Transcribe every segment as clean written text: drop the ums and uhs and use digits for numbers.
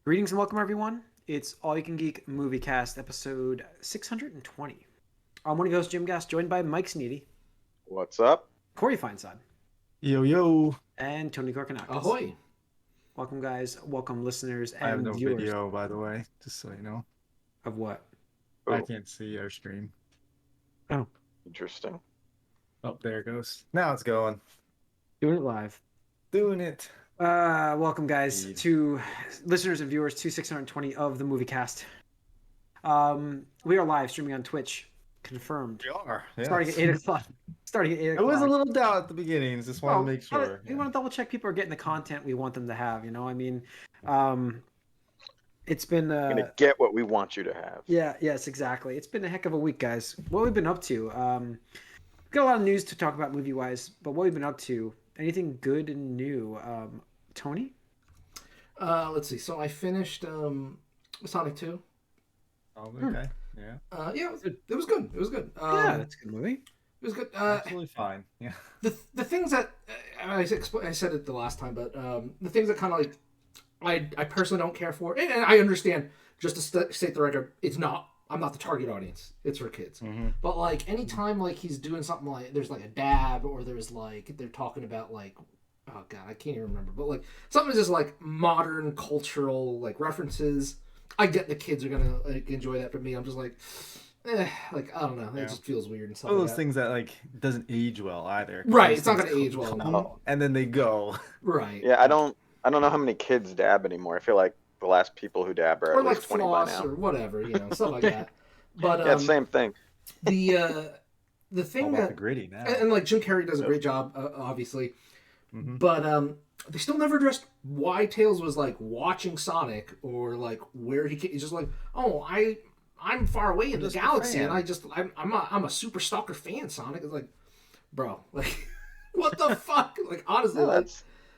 Greetings and welcome, everyone. It's All You Can Geek Moviecast, episode 620. I'm one of your hosts, Jim Gass, joined by Mike Sneedy, What's up? Corey Feinsod, Yo, yo. and Tony Korkanakis. Ahoy. Welcome, guys. Welcome, listeners I have and no viewers. video, by the way, just so you know. Of what? I Oh, can't see our stream. interesting. Oh, there it goes. Now it's going. Doing it live. Doing it. Welcome, guys, Indeed. to listeners and viewers to 620 of the Moviecast. We are live streaming on Twitch. Confirmed. We are. Yes. Starting at 8 o'clock. Starting at 8 It o'clock. was a little doubt at the beginning. Just want to make sure. We want to double check people are getting the content we want them to have. You know, I mean, it's been You're gonna get what we want you to have. yes, exactly. It's been a heck of a week, guys. What we've been up to. Got a lot of news to talk about movie wise, but what we've been up to. Anything good and new? Tony? Let's see. So I finished Sonic 2. Oh, okay. Yeah. Yeah, it was good. It was good. Yeah, that's a good movie. It was good. Absolutely fine. Yeah. The things that I said it the last time, but the things that kind of like I personally don't care for, and I understand. Just to state the record, I'm not the target audience. It's for kids. Mm-hmm. But like anytime like he's doing something like there's like a dab or there's like they're talking about like oh god I can't even remember, but like something just like modern cultural like references. I get the kids are gonna like enjoy that. For me, I'm just like like I don't know. It just feels weird and stuff. One of like those that. things that like doesn't age well either. Right, Those it's not things gonna age well. come out, and then they go. Right. Yeah, I don't know how many kids dab anymore. I feel like the last people who dab are Or at like least 20 by floss now. or whatever, stuff like that. But Yeah, same thing. the All thing about the that gritty now. and like Jim Carrey does a great job, obviously. Mm-hmm. But they still never addressed why Tails was like watching Sonic or like where he's just like, oh, I'm far away in the just a galaxy fan. and I'm a super stalker fan. Sonic is like, bro, like what the fuck? Like honestly, No, like,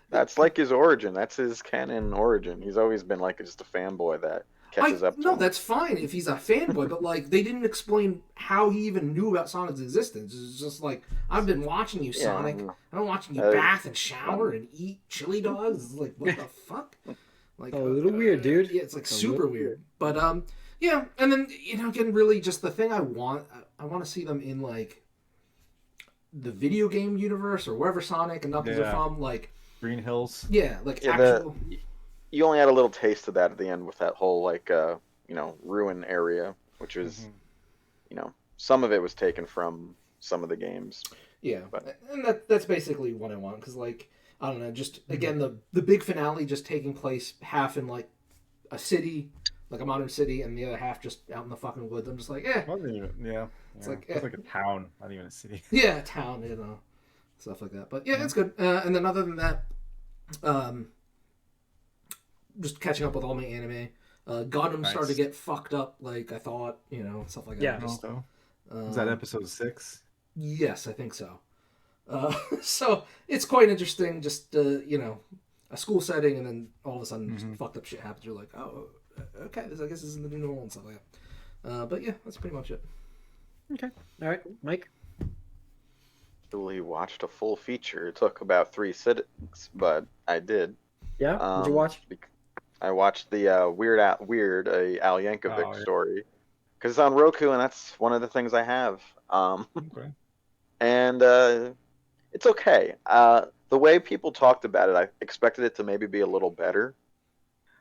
that's like his origin. That's his canon origin. He's always been like just a fanboy that catches up to no, him. that's fine if he's a fanboy, but like they didn't explain how he even knew about Sonic's existence. It's just like I've been watching you, Sonic. Yeah. I've been watching you Uh, bath and shower and eat chili dogs. It's like what the fuck? Like A little weird, dude. Yeah, it's like A super little weird. But yeah, and then again, really, just the thing I want to see them in like the video game universe or wherever Sonic and Knuckles are Yeah. from. Like Green Hills. yeah, like Yeah, actual. You only had a little taste of that at the end with that whole like ruin area, which was some of it was taken from some of the games. Yeah, But- and that's basically what I want because, like, I don't know, just again the big finale just taking place half in like a city, like a modern city, and the other half just out in the fucking woods. I'm just like, Wasn't even, yeah. It's yeah. like, It's like a town, not even a city. yeah, town, stuff like that. But yeah, it's good. And then other than that, just catching up with all my anime. Gundam started to Nice. get fucked up, like I thought, stuff like that. Yeah. Just, So, was that episode 6? Yes, I think so. So it's quite interesting, just a school setting, and then all of a sudden, just fucked up shit happens. You're like, oh, okay, I guess this is the new normal and stuff like that. But yeah, that's pretty much it. Okay. All right, Mike. Actually watched a full feature. It took about 3 sittings, but I did. Yeah. Did you watch? I watched the Weird Al Yankovic Oh, yeah. story because it's on Roku, and that's one of the things I have. Okay. And it's okay. The way people talked about it, I expected it to maybe be a little better.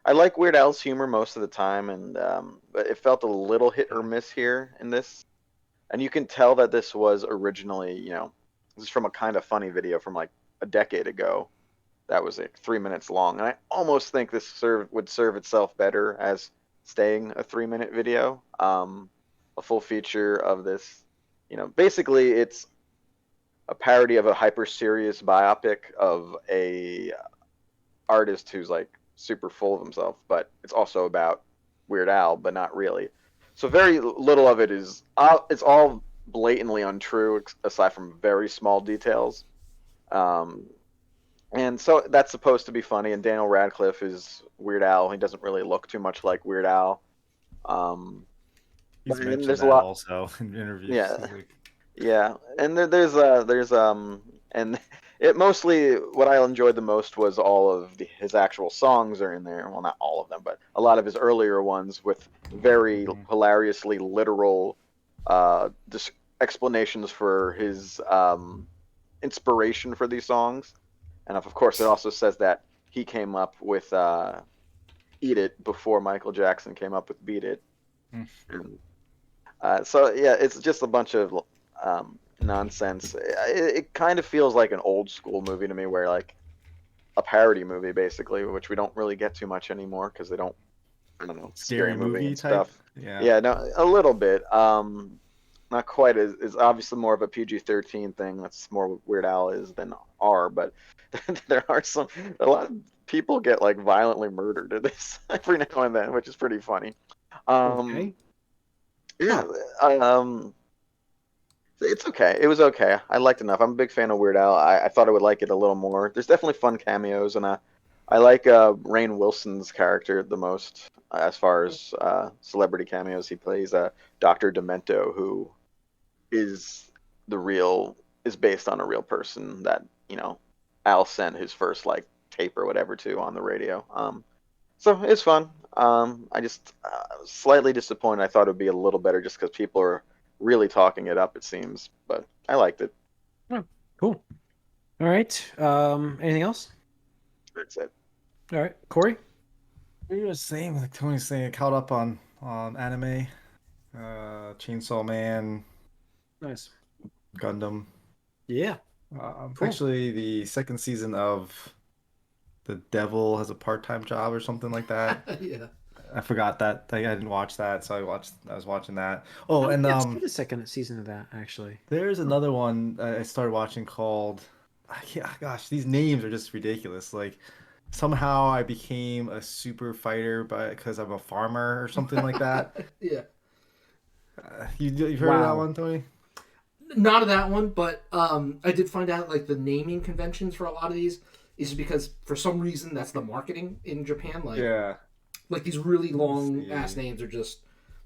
I like Weird Al's humor most of the time, and but it felt a little hit or miss here in this. And you can tell that this was originally, this is from a kind of funny video from like a decade ago. That was like 3 minutes long, and I almost think this would serve itself better as staying a 3-minute video. A full feature of this, basically it's a parody of a hyper serious biopic of a artist who's like super full of himself, but it's also about Weird Al, but not really. So very little of it is it's all blatantly untrue aside from very small details. And so that's supposed to be funny, and Daniel Radcliffe is Weird Al. He doesn't really look too much like Weird Al. He's But mentioned there's a that lot- also in interviews. Yeah. Like, Yeah, and there's and it mostly what I enjoyed the most was all of his actual songs are in there. Well, not all of them, but a lot of his earlier ones with very hilariously literal explanations for his inspiration for these songs. And of course, it also says that he came up with "Eat It" before Michael Jackson came up with "Beat It." And, so yeah, it's just a bunch of nonsense. It kind of feels like an old school movie to me, where like a parody movie basically, which we don't really get too much anymore because they don't, I don't know, scary movie and type stuff. Yeah, No, a little bit. Not quite as is obviously more of a PG-13 thing. That's more what Weird Al is than R, but there are a lot of people get like violently murdered in this every now and then, which is pretty funny. Okay. Yeah, it's okay. It was okay. I liked it enough. I'm a big fan of Weird Al. I thought I would like it a little more. There's definitely fun cameos, and I like Rainn Wilson's character the most as far as celebrity cameos. He plays Dr. Demento, who is based on a real person that Al sent his first like tape or whatever to on the radio. So it's fun. I just slightly disappointed. I thought it would be a little better just because people are really talking it up, it seems. But I liked it. Oh, cool. All right. Anything else? That's it. All right, Corey. You're the same, like Tony's saying, caught up on anime, Chainsaw Man, Nice. Gundam. Yeah. Cool. Actually, the second season of The Devil Has a Part-Time Job or something like that. Yeah. I forgot that. I didn't watch that, so I was watching that. Oh, and Let's do the second season of that actually. there's another one I started watching called, gosh, these names are just ridiculous. Like somehow I became a super fighter because I'm a farmer or something like that. Yeah. You've heard of that Wow. one, Tony? Not of that one, but I did find out like the naming conventions for a lot of these is because for some reason that's the marketing in Japan. Like, Yeah. like these really long see. ass names are just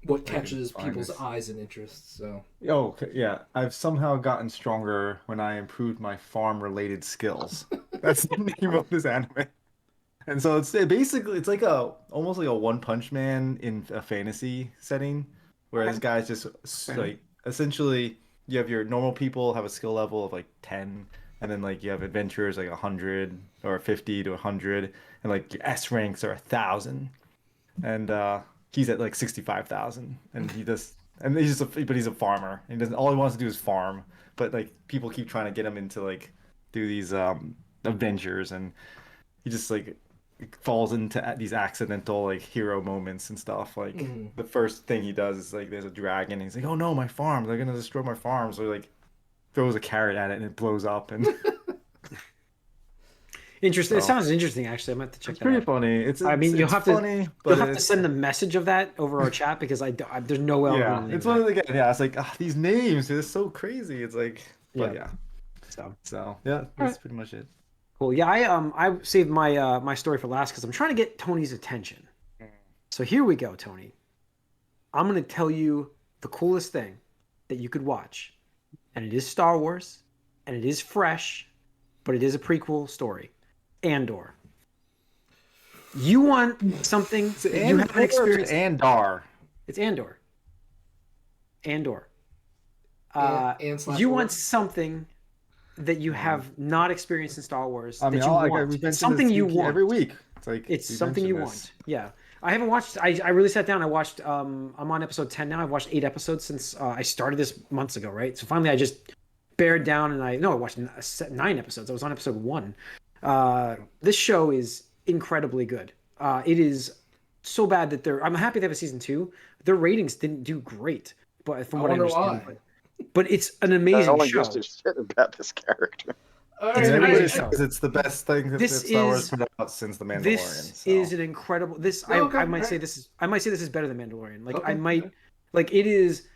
what can catches find people's this. eyes and interests. So Oh, okay, yeah. I've somehow gotten stronger when I improved my farm-related skills. That's the name of this anime. And so it's like almost like a One Punch Man in a fantasy setting, where this guy's just like essentially you have your normal people have a skill level of like 10, and then like you have adventurers like 100 or 50 to 100, and like your S ranks are 1,000, and he's at like 65,000, and but he's a farmer, and all he wants to do is farm, but like people keep trying to get him into like do these adventures, and he just like falls into these accidental like hero moments and stuff. Like the first thing he does is like there's a dragon, and he's like, oh no, my farm, they're gonna destroy my farm, so he like throws a carrot at it and it blows up, and Interesting. It So- sounds interesting actually. I'm gonna have to check it's that pretty out. funny. It's I mean, it's funny, but you'll have to it's- send the message of that over our chat because there's no way. yeah, it's one of the yeah. It's like these names, they're so crazy. It's like, but yeah. So yeah, that's pretty much it. Cool. Yeah, I saved my my story for last because I'm trying to get Tony's attention. So here we go, Tony. I'm gonna tell you the coolest thing that you could watch, and it is Star Wars, and it is fresh, but it is a prequel story. Andor. You want something that you haven't experienced? Andar. It's Andor. Andor. and slash You War. want something that you have not experienced in Star Wars. I mean, that you we want. mention It's something this you geeky want every week. It's like It's we something you mention want. this. Yeah. I haven't watched. I really sat down. I watched. I'm on episode 10 now. I've watched 8 episodes since I started this months ago. Right. So finally, I just bared down and I watched 9 episodes. I was on episode 1. This show is incredibly good. It is so bad that I'm happy they have a season 2. Their ratings didn't do great, but from what I wonder understand. why. But it's an amazing No one show. gives a shit about this character. All It's right, an And all everybody amazing right. show. says it's the best thing that This Star Wars is- put out since the Mandalorian. This so. is an incredible. Okay, I might say alright. this is. I might say this is better than Mandalorian. Like Okay, I might, like it is.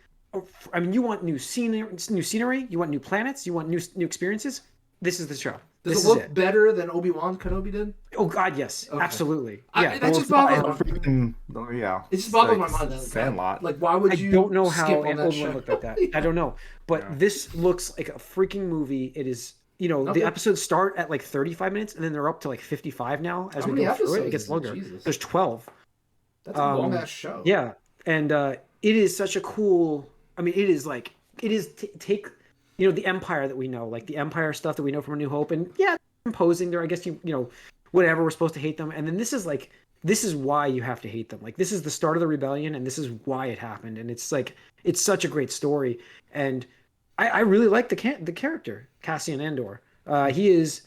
I mean, you want new scenery. You want new planets. You want new experiences. This is the show. Does This it is look better than Obi-Wan Kenobi did? Oh God, yes, Okay. absolutely. I- Yeah, that just it's not boggles a freaking, yeah. It just boggles like my mind. That, Sandlot. Like, why would I you? don't know skip how on an that old show? one looked like that. I don't know, but Yeah. this looks like a freaking movie. It is the Okay. episodes start at like 35 minutes and then they're up to like 55 now as How we many go through it. It episodes gets is it? longer. Jesus. There's 12. That's a long ass show. Yeah, and it is such a cool. I mean, it is take the Empire that we know, like the Empire stuff that we know from A New Hope, and yeah, imposing there. I guess whatever, we're supposed to hate them, and then this is why you have to hate them. Like this is the start of the rebellion, and this is why it happened, and it's like it's such a great story, and I really like the character Cassian Andor. He is.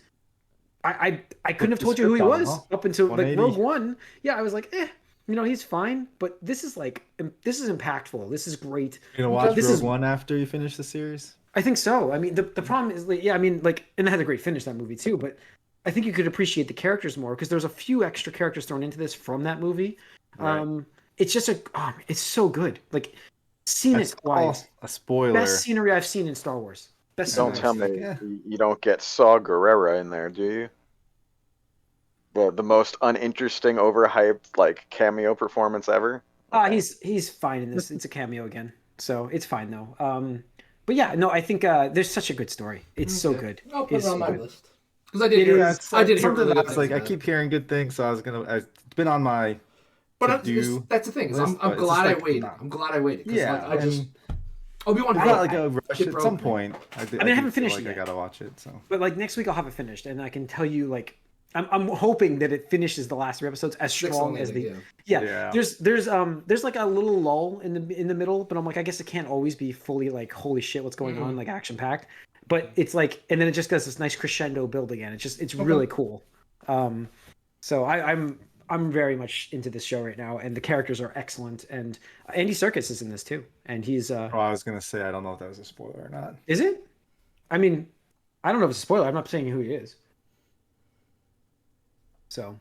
I couldn't have told you who he was up until like 180. Rogue One. Yeah, I was like, he's fine, but this is impactful. This is great. You gonna watch This Rogue is- One after you finish the series? I think so. I mean, the problem is, like, yeah, I mean, like, and it had a great finish, that movie too. But I think you could appreciate the characters more because there's a few extra characters thrown into this from that movie. Right. It's just it's so good. Like, scenic wise, a spoiler. best scenery I've seen in Star Wars. Best Don't scenery. tell me Yeah. you don't get Saw Gerrera in there, do you? The most uninteresting, overhyped like cameo performance ever. He's fine in this. It's a cameo again, so it's fine though. But yeah, no, I think there's such a good story. It's so good. I'll put It's it on so my good. list because I did hear. I did hear something really good that's like things I about keep it. hearing good things, so it's been on my But to-do that's the thing. Is list, I'm but it's glad just, I like, waited. not- I'm glad I waited. 'Cause, Yeah, like, I just and Obi-Wan. it's not like a rush it at broke some me. point. I mean, I haven't do feel finished like it I yet. gotta watch it. So But like next week I'll have it finished, and I can tell you like I'm hoping that it finishes the last 3 episodes as strong as the Yeah. There's like a little lull in the middle, but I'm like I guess it can't always be fully like holy shit what's going on, like action packed. But it's like, and then it just does this nice crescendo build again. It's really cool. So I'm very much into this show right now, and the characters are excellent. And Andy Serkis is in this too, and he's Oh, I was gonna say I don't know if that was a spoiler or not. Is it? I mean, I don't know if it's a spoiler. I'm not saying who he is. So,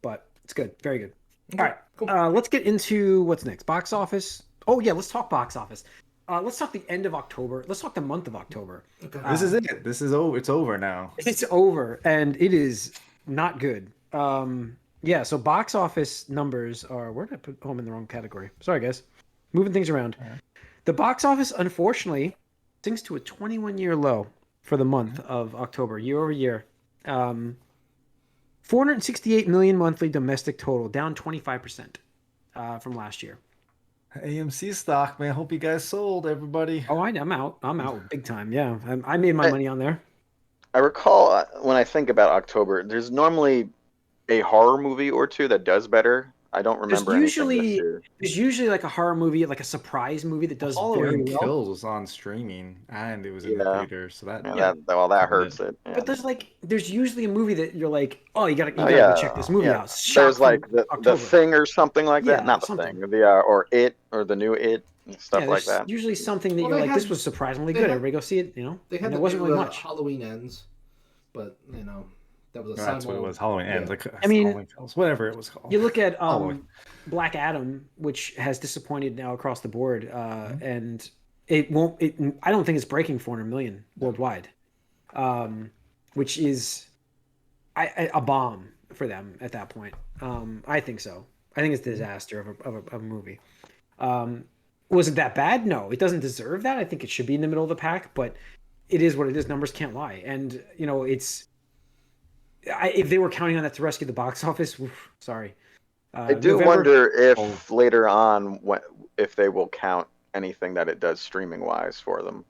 but it's good, very good. All right, cool. let's get into what's next. Box office. Oh yeah, let's talk box office. Let's talk the end of October. Let's talk the month of October. Okay. This is it. This is over. It's over now. It's over, and it is not good. Yeah, so box office numbers are. Where did I put home in the wrong category? Sorry, guys. Moving things around. All right. The box office, unfortunately, sinks to a 21-year low for the month of October, year over year. 468 million monthly domestic total, down 25% from last year. AMC stock, man. Hope you guys sold, everybody. Oh, I'm out. I'm out big time. Yeah, I made my money on there. I recall when I think about October, there's normally a horror movie or two that does better. I don't remember anything this year. There's usually like a horror movie, like a surprise movie that does very Halloween well. Kills was on streaming and it was in the Yeah. theater, so that That hurts it. Yeah. But there's usually a movie that you're like, oh, you gotta go check this movie yeah. out. Shot There's from like the October. Thing or something like Yeah, that. Not the something. Thing. Or It or the new It and stuff Yeah, like there's that. usually something that Well, you're they like, this had- was surprisingly they good. had- Everybody go see it. They had And the it wasn't new, really much. Halloween Ends, but that was a that's what it was. Halloween ends. Yeah. Like I mean, Halloween Kills, whatever it was called. You look at Halloween. Black Adam, which has disappointed now across the board, Mm-hmm. and it won't. I don't think it's breaking 400 million worldwide, which is a bomb for them at that point. I think so. I think it's a disaster of a movie. Was it that bad? No, it doesn't deserve that. I think it should be in the middle of the pack, but it is what it is. Numbers can't lie, and it's. If they were counting on that to rescue the box office, sorry. I do wonder if later on, if they will count anything that it does streaming wise for them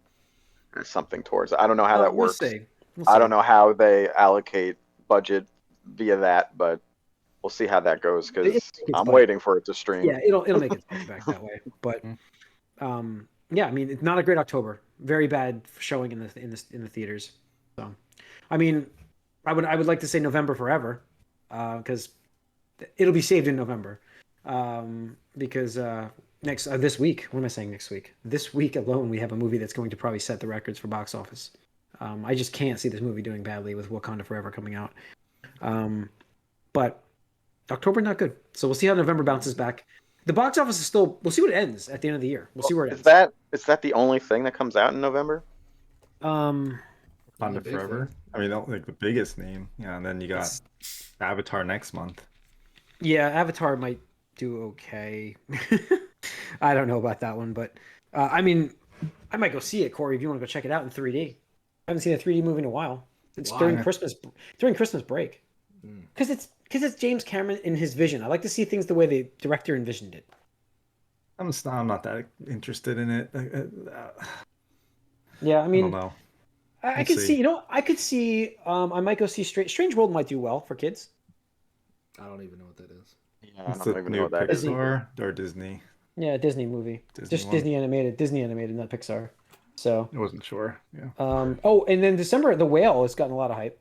as something towards it. I don't know how that works. We'll see. I don't know how they allocate budget via that, but we'll see how that goes because I'm waiting for it to stream. Yeah, it'll make its money back that way. But yeah, I mean, it's not a great October. Very bad showing in the theaters. So, I mean, I would like to say November forever, because it'll be saved in November. Because this week, what am I saying next week? This week alone, we have a movie that's going to probably set the records for box office. I just can't see this movie doing badly with Wakanda Forever coming out. But October not good. So we'll see how November bounces back. The box office is still. We'll see what it ends at the end of the year. We'll see where it ends. Is that the only thing that comes out in November? Wakanda big Forever. I mean, like the biggest name. Yeah, and then you got Avatar next month. Yeah, Avatar might do okay. I don't know about that one, but I mean, I might go see it, Corey, if you want to go check it out in 3D. I haven't seen a 3D movie in a while. It's Why? during Christmas break. Because it's James Cameron in his vision. I like to see things the way the director envisioned it. I'm not that interested in it. Yeah, I I don't mean, know. I We'll could see, see. I could see, I might go see Strange World might do well for kids. I don't even know what that is. Yeah, I It's don't the even know new what that is. Disney. Pixar or Disney. Yeah, Disney movie. Disney Just one. Disney animated, not Pixar. So, I wasn't sure. Yeah. oh, and then December, The Whale has gotten a lot of hype.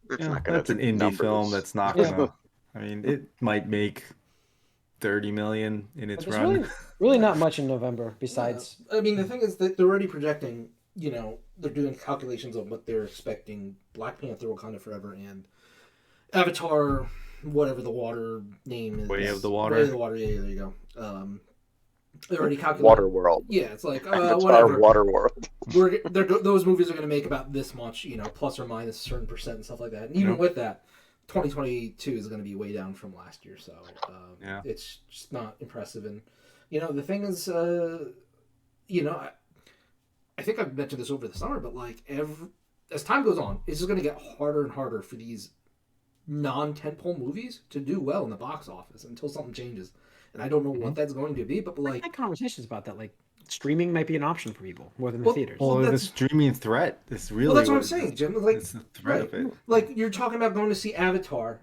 It's Yeah, not gonna that's an do indie film numbers. that's not Yeah. gonna. I mean, it might make 30 million in its But there's run. really not much in November besides. I mean, the thing is that they're already projecting. You know, they're doing calculations of what they're expecting. Black Panther, Wakanda Forever, and Avatar, whatever the water name is. Way of the Water. Way of the Water. Yeah, there you go. They're already calculating. Waterworld. Yeah, it's like Avatar whatever. Waterworld. Those movies are going to make about this much, you know, plus or minus a certain percent and stuff like that. And even with that, 2022 is going to be way down from last year, so it's just not impressive. And you know, the thing is, you know, I think I've mentioned this over the summer, but like as time goes on, it's just going to get harder and harder for these non-tentpole movies to do well in the box office until something changes. And I don't know what that's going to be, but I like had conversations about that. Like, streaming might be an option for people more than the theaters. Well, the that's- streaming threat is really. well, that's what I'm saying, Jim. Like, it's the threat of it. Like you're talking about going to see Avatar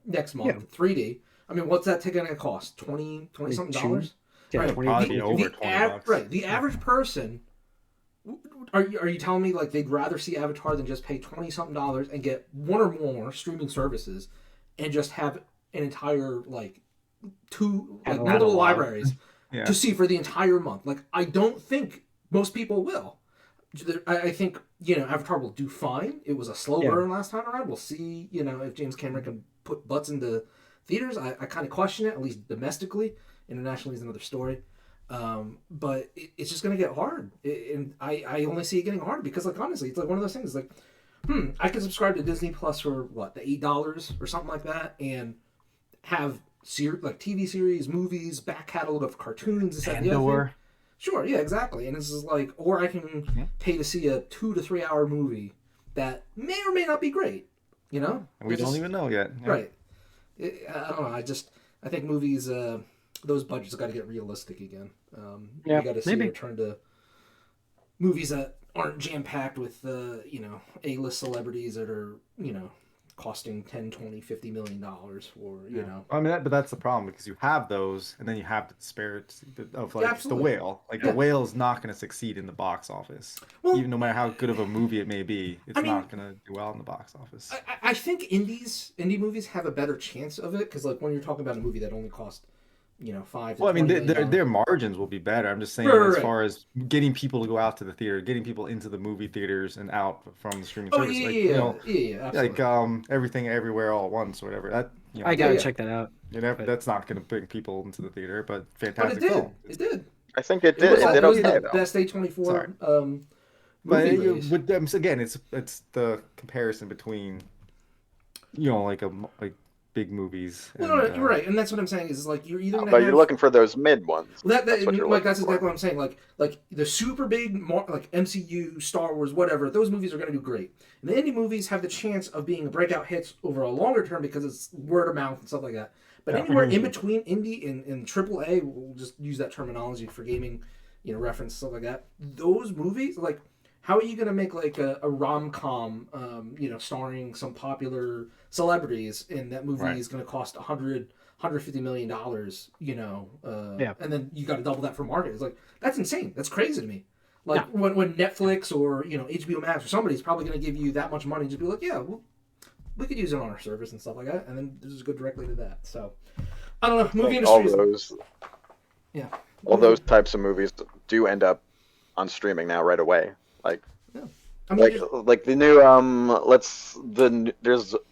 next month, 3D. I mean, what's that ticket going to cost? 20 something dollars? Yeah, Right. 20 Probably be over 20 bucks. Right. The average person, are you telling me like they'd rather see Avatar than just pay 20 something dollars and get one or more streaming services and just have an entire like multiple libraries to see for the entire month? Like, I don't think most people will. I think, you know, Avatar will do fine. It was a slow burn last time around. We'll see, you know, if James Cameron can put butts into theaters. I kind of question it, at least domestically. Internationally is another story. But it's just going to get hard. And I only see it getting hard because, like, honestly, it's like one of those things like, I could subscribe to Disney Plus for, what, the $8 or something like that and have like TV series, movies, back catalog of cartoons, this, that, and the other thing. Sure, yeah, exactly. And this is like, or I can pay to see a 2 to 3 hour movie that may or may not be great. You know, And we don't even know yet. Yeah. Right. I don't know. I think movies, those budgets got to get realistic again. We got to see a return to movies that aren't jam packed with you know, A-list celebrities that are, you know, costing 10, 20, 50 million dollars for, you know. I mean, but that's the problem because you have those, and then you have the disparity of like the Whale. Like the Whale is not going to succeed in the box office, even no matter how good of a movie it may be. It's not going to do well in the box office. I think indie movies have a better chance of it because, like, when you're talking about a movie that only cost, you know, $5 to Well, I mean, $20 million. their margins will be better. I'm just saying, as far as getting people to go out to the theater, getting people into the movie theaters and out from the streaming service, absolutely. like Everything Everywhere All at Once or whatever. That I gotta check that out. That's not going to bring people into the theater, but fantastic film. It did. I think it did. It did okay. The best A24 but movie again, it's the comparison between, you know, like big movies. Well, you're right, and that's what I'm saying is like you're either. But you're looking for those mid ones. Well, that's exactly what I'm saying. Like the super big, like MCU, Star Wars, whatever. Those movies are going to do great, and the indie movies have the chance of being breakout hits over a longer term because it's word of mouth and stuff like that. But anywhere in between indie and AAA, we'll just use that terminology for gaming, you know, reference stuff like that. Those movies, like, how are you going to make like a rom-com, you know, starring some popular celebrities, and that movie is going to cost $150 million, you know, and then you got to double that for marketing. It's like, that's insane. That's crazy to me. Like when Netflix or, you know, HBO Max or somebody's probably going to give you that much money, just be like, yeah, well, we could use it on our service and stuff like that, and then just go directly to that. So I don't know. Movie industry. All those types of movies do end up on streaming now right away. Like, I mean, like the new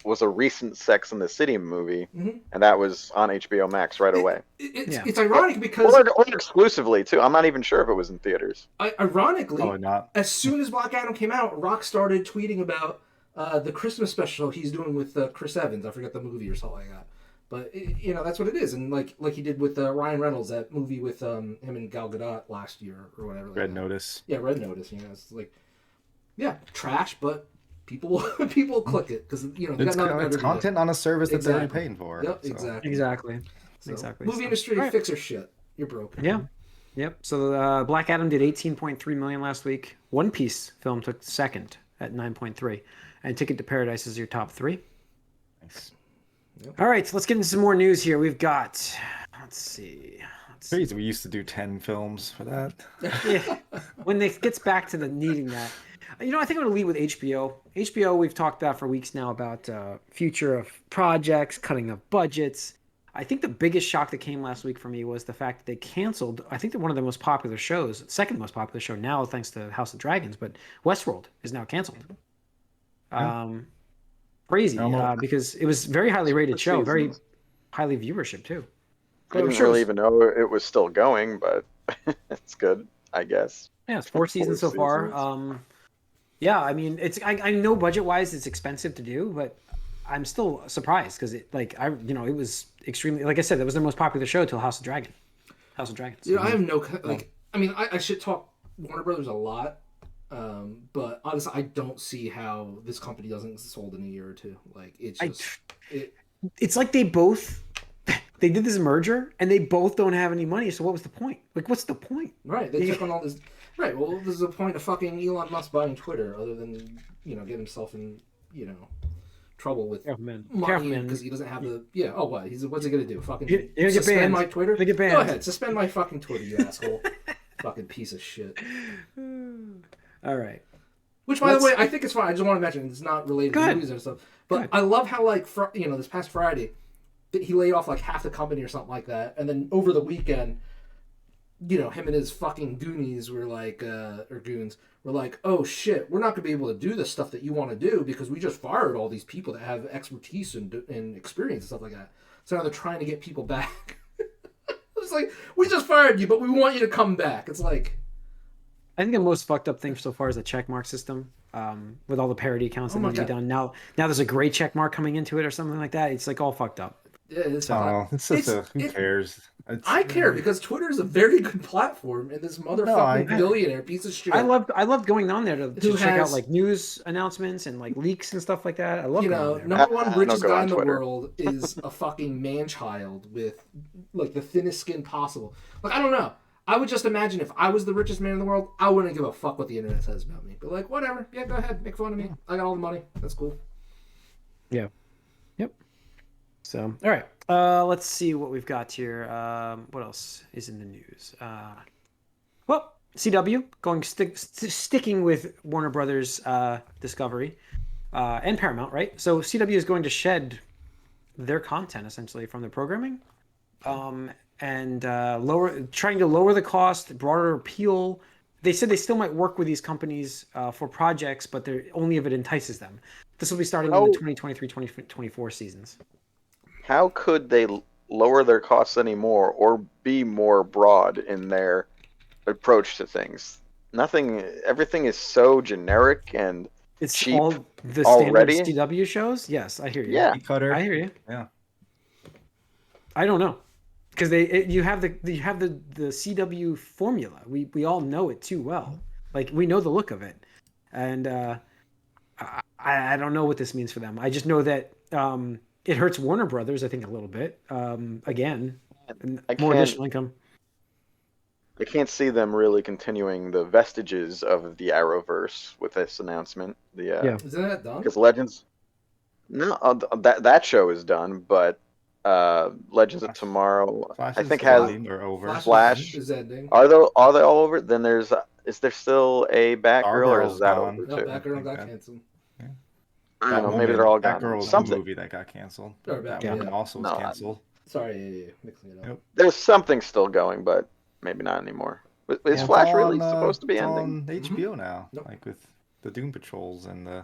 was a recent Sex and the City movie, and that was on HBO Max right away. It's ironic because or exclusively too. I'm not even sure if it was in theaters. Ironically, as soon as Black Adam came out, Rock started tweeting about the Christmas special he's doing with Chris Evans. I forget the movie or something like that. But you know, that's what it is, and like he did with Ryan Reynolds, that movie with him and Gal Gadot last year or whatever. Red Notice. Yeah, Red Notice. You know, it's like, yeah, trash, but People people click it because they got It's, nothing better it's to do. content on a service that they're already Exactly. paying for. Yep, so. exactly. Exactly. So, Exactly. Movie So, industry, all right. fix your shit. You're broken. Yeah. Yep. So Black Adam did 18.3 million last week. One Piece film took second at 9.3, and Ticket to Paradise is your top three. Nice. All right, so let's get into some more news here. We've got, let's see. Crazy. We used to do 10 films for that. Yeah, when it gets back to the needing that, I think I'm going to lead with HBO. HBO, we've talked about for weeks now about future of projects, cutting of budgets. I think the biggest shock that came last week for me was the fact that they canceled, I think they're one of the most popular shows, second most popular show now, thanks to House of Dragons, but Westworld is now canceled. Yeah. Crazy, Almost. because it was very highly rated show, very Seasons. highly viewership too. I didn't really even know it was still going, but it's good, I guess. Yeah, it's 4 seasons so far. Yeah, I mean, I know budget wise it's expensive to do, but I'm still surprised because it was extremely, like I said, that was their most popular show till House of Dragons. I have no I mean, I should talk Warner Brothers a lot, but honestly, I don't see how this company doesn't get sold in a year or two. Like it's just it's like they did this merger and they both don't have any money. So what was the point? Like, what's the point? Right, they took on all this. Right, well, there's a point of fucking Elon Musk buying Twitter, other than get himself in trouble with money because he doesn't have the what's he gonna do? Fucking suspend my Twitter? Go ahead, suspend my fucking Twitter, you asshole, fucking piece of shit. All right. Which, by the way, I think it's fine. I just want to mention it's not related to movies and stuff, but I love how this past Friday, he laid off like half the company or something like that, and then over the weekend, him and his fucking goonies were like, or goons were like, oh shit, we're not gonna be able to do the stuff that you want to do because we just fired all these people that have expertise and experience and stuff like that. So now they're trying to get people back. It's like, we just fired you, but we want you to come back. It's like, I think the most fucked up thing so far is the checkmark system. With all the parody accounts that need to be done. Now there's a gray checkmark coming into it or something like that. It's like all fucked up. Yeah, it's just who cares? I care because Twitter is a very good platform, and this motherfucking billionaire piece of shit. I loved going on there to check out like news announcements and like leaks and stuff like that. I love number one richest guy in the world is a fucking man-child with like the thinnest skin possible. Like, I don't know. I would just imagine if I was the richest man in the world, I wouldn't give a fuck what the internet says about me. But like, whatever. Yeah, go ahead, make fun of me. I got all the money. That's cool. Yeah. Yep. So, all right. Let's see what we've got here. What else is in the news? Well, CW sticking with Warner Brothers Discovery and Paramount, right? So CW is going to shed their content essentially from their programming, and trying to lower the cost, broader appeal. They said they still might work with these companies for projects, but they're only if it entices them. This will be starting in the 2023-2024 seasons. How could they lower their costs anymore or be more broad in their approach to things? Everything is so generic and it's cheap all the already. Standard CW shows? Yes, I hear you. Yeah. I hear you. Yeah. I don't know. Because you have the CW formula. We all know it too well. Like, we know the look of it. And I don't know what this means for them. I just know that it hurts Warner Brothers, I think, a little bit. Again, more additional income. I can't see them really continuing the vestiges of the Arrowverse with this announcement. Isn't that done? Because Legends, no, that show is done, but Legends of Tomorrow, I think has Flash is ending. Are they all over? Then is there still a Batgirl, or is that over too? No, Batgirl got canceled. Yeah. I don't know. Maybe they're all gone. Batgirl was the movie that got canceled. Batman also was canceled. Sorry, mixing it up. Yep. There's something still going, but maybe not anymore. Is Flash really supposed to be ending? On HBO now, like with the Doom Patrols and the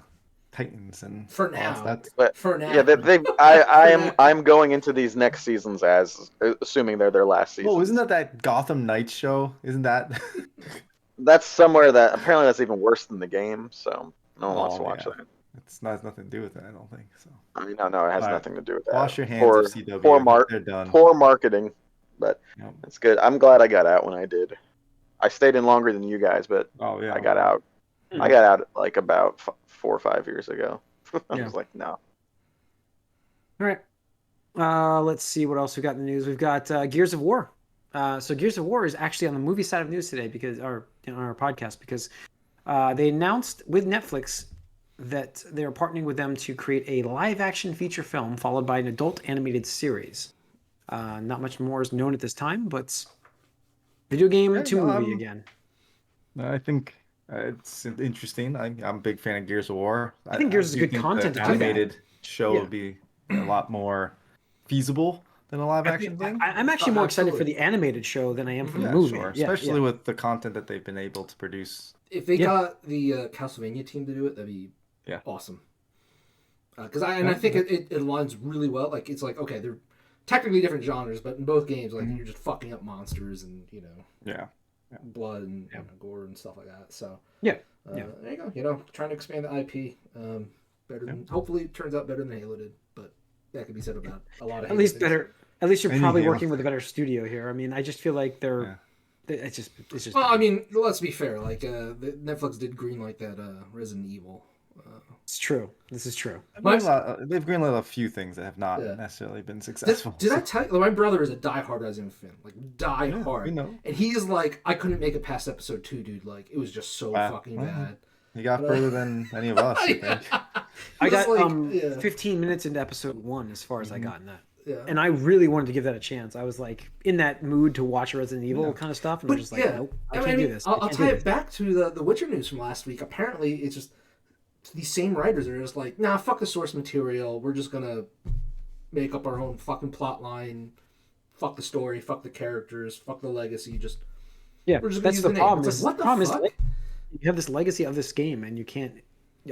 Titans and for now. For now, yeah, I'm going into these next seasons as assuming they're their last season. Oh, isn't that Gotham Knights show? Isn't that? That's somewhere that apparently that's even worse than the game. So no one wants to watch that. It's nothing to do with it, I don't think so. I mean, no, it has nothing to do with that. Wash your hands of CW. They're done. Poor marketing, but it's good. I'm glad I got out when I did. I stayed in longer than you guys, but I got out. I got out at like about 4 or 5 years ago. I Yeah. was like, no. All right. Let's see what else we got in the news. We've got Gears of War. So Gears of War is actually on the movie side of news today because, or on our podcast, because they announced with Netflix that they're partnering with them to create a live-action feature film followed by an adult animated series. Not much more is known at this time, but video game to movie again. I think it's interesting. I'm a big fan of Gears of War. I think Gears is do good think content the to do that. animated show Yeah. would be a lot more feasible than a live action thing. I'm actually more excited for absolutely. the animated show than I am for the Yeah, movie. sure. Yeah, Especially yeah. with the content that they've been able to produce. If they Yeah. got the Castlevania team to do it, that'd be Yeah. awesome. Because I think it aligns really well. Like it's like okay, they're technically different genres, but in both games, like you're just fucking up monsters and Yeah. blood and gore and stuff like that. So Yeah. there you go. Trying to expand the IP. Better than hopefully it turns out better than Halo did, but that could be said about a lot of. At Halo least things. better. At least you're Any probably Halo. working with a better studio here. I mean, I just feel like they're. Yeah. It's just. Well, I mean, let's be fair. Like Netflix did greenlight that Resident Evil. It's true. This is true. They've greenlit a few things that have not Yeah. necessarily been successful. Did I tell you? My brother is a diehard Resident Evil fan, like diehard. we know. And he is like, I couldn't make it past episode 2, dude. Like, it was just so Wow. fucking Well, bad. You got further than any of us, I think. I got yeah. 15 minutes into episode 1 as far as I got in that. Yeah. And I really wanted to give that a chance. I was like in that mood to watch Resident Evil kind of stuff, and I'm But just like, nope, I can't do this. I'll can't tie do it this. back to the Witcher news from last week. Apparently, it's just these same writers are just like, nah, fuck the source material. We're just gonna make up our own fucking plot line. Fuck the story. Fuck the characters. Fuck the legacy. Just Yeah, we're just gonna that's use the the name. problem. It's Is, like, the what problem the is fuck? you have this legacy of this game, and you can't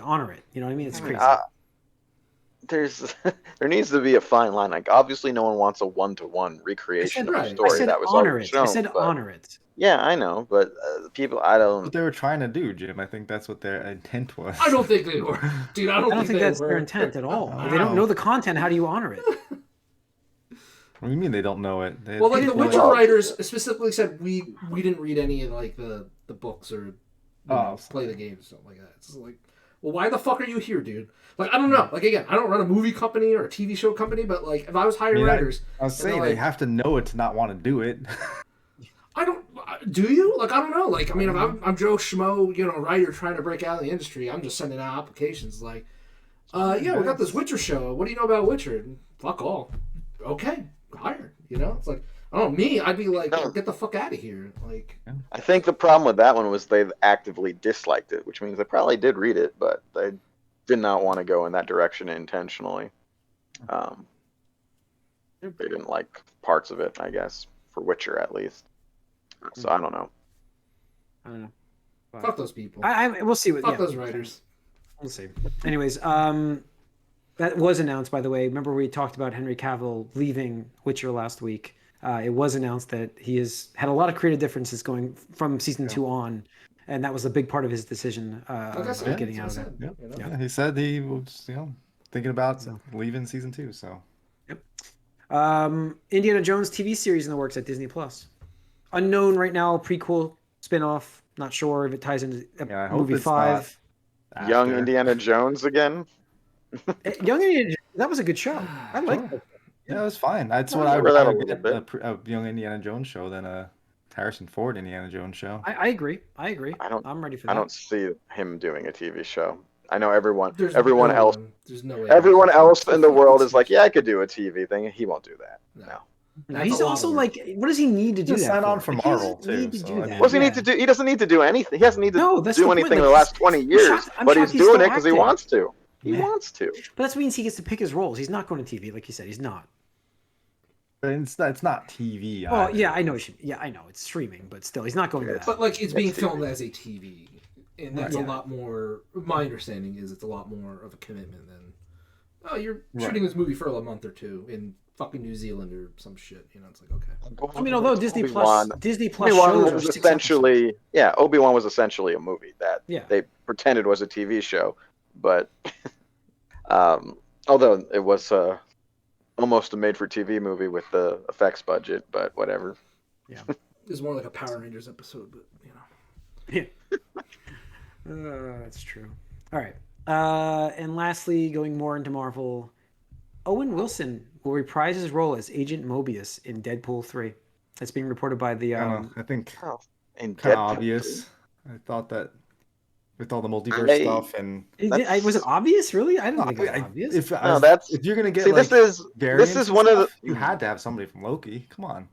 honor it. You know what I mean? It's crazy. There needs to be a fine line. Like obviously, no one wants a one-to-one recreation of a right. story I said that was honor already it. shown. I said but- honor it. Yeah, I know, but people, I don't. What they were trying to do, Jim. I think that's what their intent was. I don't think they were, dude. I don't, I don't think they that's were. their intent at all. No. If they don't know the content, how do you honor it? What do you mean they don't know it? Well, like the didn't Witcher know it. writers specifically said, we didn't read any of like the books or play the games, something like that. It's like, well, why the fuck are you here, dude? Like, I don't know. Like, again, I don't run a movie company or a TV show company, but like, if I was hiring writers, I was saying and they they're like, have to know it to not want to do it. I don't. Do you? Like, I don't know. Like, I mean, if I'm Joe Schmo, writer trying to break out in the industry, I'm just sending out applications like, yeah, we got this Witcher show. What do you know about Witcher? And fuck all. Okay, hired. It's like, I don't know, me, I'd be like, No. get the fuck out of here. Like, I think the problem with that one was they actively disliked it, which means they probably did read it, but they did not want to go in that direction intentionally. They didn't like parts of it, I guess, for Witcher at least. So I don't know. I don't know. fuck those people. We'll see what. Fuck Yeah, those writers. we'll see. Anyways, that was announced, by the way. Remember we talked about Henry Cavill leaving Witcher last week. It was announced that he has had a lot of creative differences going from season 2 on, and that was a big part of his decision Like I of said, getting out of that's it. what I said, Yeah, he said he was, thinking about leaving season 2. So Indiana Jones TV series in the works at Disney Plus. Unknown right now, prequel, spin-off. Not sure if it ties into Yeah, I hope movie it's 5. Young after- Indiana Jones again? Young Indiana Jones, that was a good show. I like Sure. that. Yeah, it was fine. That's I what I would remember that a rather little get bit. a young Indiana Jones show than a Harrison Ford Indiana Jones show. I agree. I'm ready for that. I don't see him doing a TV show. I know everyone There's everyone no else one- There's no way. everyone else in the world is like, yeah, I could do a TV thing. He won't do that. No. No, That's he's a lot also of like, what does he need to do Just that sign on for? for Like, he Marvel, doesn't need too, to so, do I that. mean- What does he need to do? He doesn't need to do anything. He hasn't need to No, that's do the point, anything in like, the last 20 years, I'm but shocked he's he's doing still it because he acting. wants to. He Yeah. wants to. But that means he gets to pick his roles. He's not going to TV, like you said. He's not. But it's not TV. Oh, either. yeah, I know. Yeah, I know. It's streaming, but still, he's not going to that. But like, it's being That's filmed as a TV, and that's Right. a lot more. My understanding is it's a lot more of a commitment than, oh, you're Right. shooting this movie for a month or two in fucking New Zealand or some shit. It's like, okay. I mean, although Disney Plus Obi-Wan shows are was 6 essentially Obi-Wan was essentially a movie that Yeah. they pretended was a TV show, but although it was almost a made-for-TV movie with the effects budget, but whatever. It's more like a Power Rangers episode, but Yeah. That's true. All right. And lastly, going more into Marvel, Owen Wilson will reprise his role as Agent Mobius in Deadpool 3. That's being reported by the I think Oh, and kind of Deadpool. obvious. I thought that with all the multiverse I, stuff and Was it obvious? Really? I didn't no, think it was obvious. no, that's if you're gonna get see. like This variants is and one of stuff, you the. had to have somebody from Loki. Come on.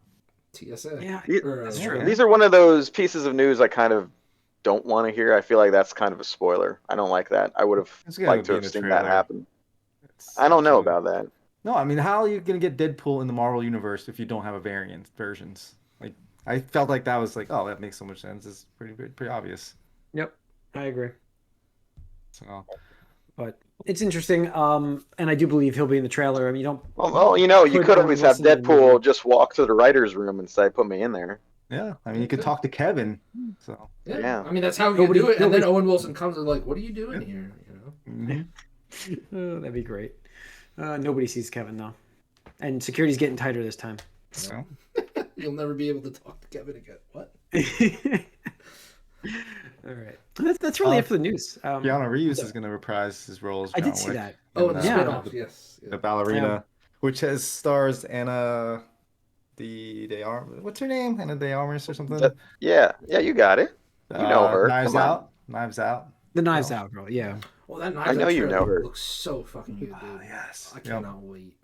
TSA. Yeah, Or, that's yeah, true. man. These are one of those pieces of news I kind of don't want to hear. I feel like that's kind of a spoiler. I don't like that. I would have It's gonna liked to be in have the seen that trailer. happen. It's I don't know absolutely about that. no. I mean, how are you gonna get Deadpool in the Marvel universe if you don't have a variant versions? Like, I felt like that was like, oh, that makes so much sense. It's pretty obvious. Yep, I agree. So But it's interesting. And I do believe he'll be in the trailer. I mean, you don't Well, you know, you put could Owen always have Wilson in a movie. Deadpool just walk to the writers' room and say, "Put me in there." yeah, I mean, you could talk to Kevin. So Yeah. Yeah. I mean, that's how you Nobody- do it. And then nobody- Owen Wilson comes and like, what are you doing here? mhm. Oh, that'd be great. Nobody sees Kevin though, and security's getting tighter this time. So You'll never be able to talk to Kevin again. What? All right, that's really it for the news. Keanu Reeves is gonna reprise his role as I John did see Wick that. Oh, in, and the Yeah. spinoff. Yes. the ballerina, which has stars Anna de Armas. What's her name? Anna de Armas or something? Yeah, you got it. You know her. Knives Come on. Out. Knives Out. The Knives No. Out girl. Yeah. Well, that I Knives know Out you know trailer her. looks so fucking good, dude. Yes. I Yep. cannot wait.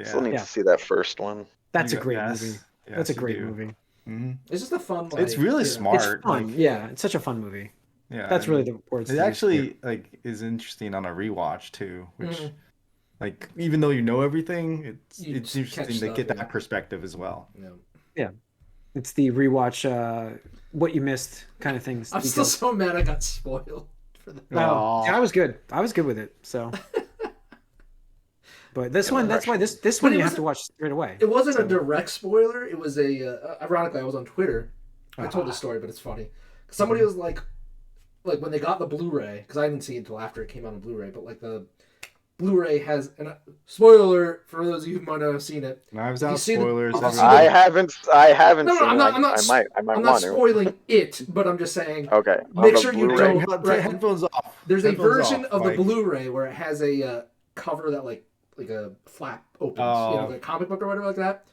Still need Yeah. to see that first one. That's a You- great yes. movie. Yes, That's a you great do. movie. Mhm. It's just a fun. Like, It's really you know, smart. It's fun. Like, Yeah, it's such a fun movie. yeah, That's I really mean, the words. it to use. actually like is interesting on a rewatch too, which Mhm. like even though you know everything, it's You it's just catch interesting to get stuff, that yeah. perspective as well. Yeah. It's the rewatch, what you missed kind of things. I'm still so mad I got spoiled for that. No, Aw. I was good. I was good with it. So, but this one, that's why this But one it you have wasn't- to watch straight away. It wasn't So- a direct spoiler. It was a. Ironically, I was on Twitter. I told this story, but it's funny. Somebody was like when they got the Blu-ray, because I didn't see it until after it came out on Blu-ray. But like the Blu-ray has an spoiler alert for those of you who might not have seen it. Knives You Out see the- spoilers. you see I haven't No, seen I'm it. not. I'm not. I might I'm not want to. spoiling it, but I'm just saying. Okay. Make On the sure you Blu-ray. don't- Take headphones off. There's a Headphones version off, of the like- Blu-ray where it has a cover that like a flap opens, Oh. like a comic book or whatever like that.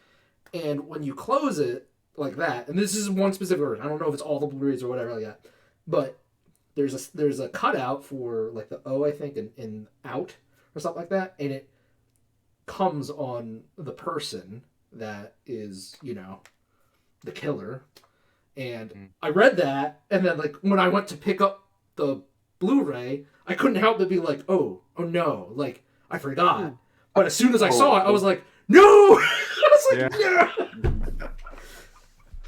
And when you close it like that, and this is one specific version. I don't know if it's all the Blu-rays or whatever like that, but there's a cutout for like the O, I think, in out or something like that, and it comes on the person that is the killer. And I read that, and then like when I went to pick up the Blu-ray, I couldn't help but be like, oh no, like I forgot. But as soon as I saw it, I was like, no! I was like, no!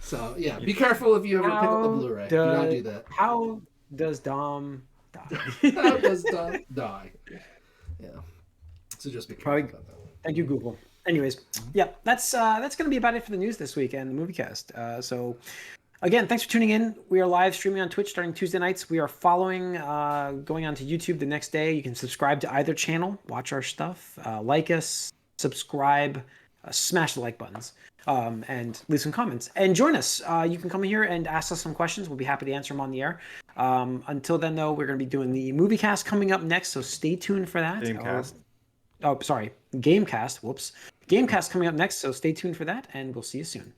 So yeah, be careful if you ever pick up the Blu-ray. Do not do that. How does Dom die? How does Dom die? Yeah. So just be careful Probably- about that. Thank you, Google. Anyways, yeah, that's going to be about it for the news this week and the Moviecast. So, again, thanks for tuning in. We are live streaming on Twitch starting Tuesday nights. We are following, going on to YouTube the next day. You can subscribe to either channel, watch our stuff, like us, subscribe, smash the like buttons, and leave some comments. And join us. You can come here and ask us some questions. We'll be happy to answer them on the air. Until then, though, we're going to be doing the Moviecast coming up next, so stay tuned for that. Gamecast. Oh, sorry. Gamecast. Whoops. Gamecast coming up next, so stay tuned for that, and we'll see you soon.